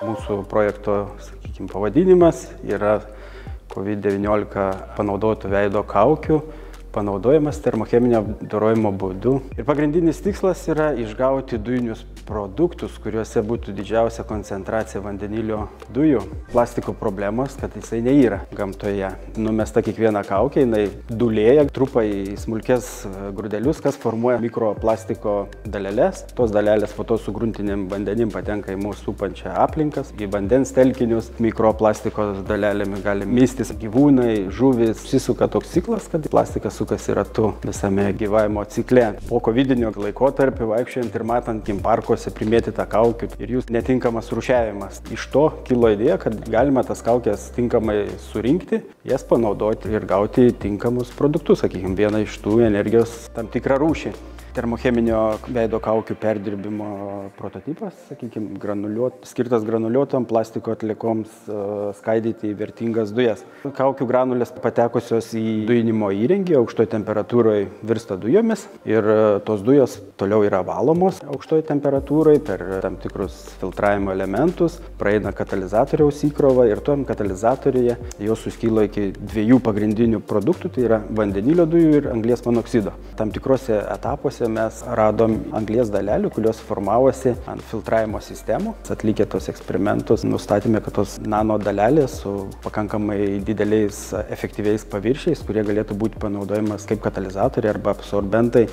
Mūsų projekto, sakykime, pavadinimas yra COVID-19 panaudotų veido kaukių panaudojimas termocheminio apdorojimo būdu. Ir pagrindinis tikslas yra išgauti dujinius produktus, kuriuose būtų didžiausia koncentracija vandenilio dujų. Plastiko problemos, kad jisai neyra gamtoje. Numesta kiekviena kaukė, jinai dūlėja, trupa į smulkes grūdelius, kas formuoja mikroplastiko daleles. Tos dalelės po to su gruntiniam vandenim patenka į mūsų supančią aplinką, į vandens telkinius. Mikroplastiko dalelėmis gali mistis gyvūnai, žuvys. Susisuka toks ciklas, kad plastikas sukasi ratu visame gyvavimo cikle. Po covidinio laikotarpio vaikščiojant ir matant parkuose primėtytą kaukių ir jų netinkamas rūšiavimas. Iš to kilo idėja, kad galima tas kaukės tinkamai surinkti, jas panaudoti ir gauti tinkamus produktus, sakykime, vieną iš tų energijos tam tikrą rūšį. Termocheminio veido kaukių perdirbimo prototipas, sakykime, skirtas granuliuotom plastiko atliekoms skaidyti į vertingas dujas. Kaukių granulės patekusios į dujinimo įrengį aukštoje temperatūroje virsta dujomis ir tos dujos toliau yra valomos aukštoje temperatūroje per tam tikrus filtravimo elementus, praeina katalizatoriaus įkrovą ir tom katalizatoriuje jos suskyla iki dviejų pagrindinių produktų, tai yra vandenilio dujų ir anglies monoksido. Tam tikrose etapuose mes radom anglies dalelių, kurios formavosi ant filtravimo sistemų. Atlikę tos eksperimentus, nustatėme, kad tos nano dalelės su pakankamai dideliais efektyviais paviršiais, kurie galėtų būti panaudojamas kaip katalizatoriai arba absorbentai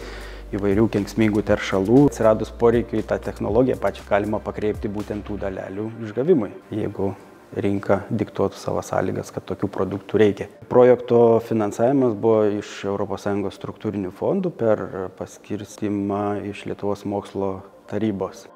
įvairių kenksmingų teršalų. Atsiradus poreikiui tą technologiją pačią galima pakreipti būtent tų dalelių išgavimui, jeigu rinka diktuotų savo sąlygas, kad tokių produktų reikia. Projekto finansavimas buvo iš ES struktūrinių fondų per paskirstimą iš Lietuvos mokslo tarybos.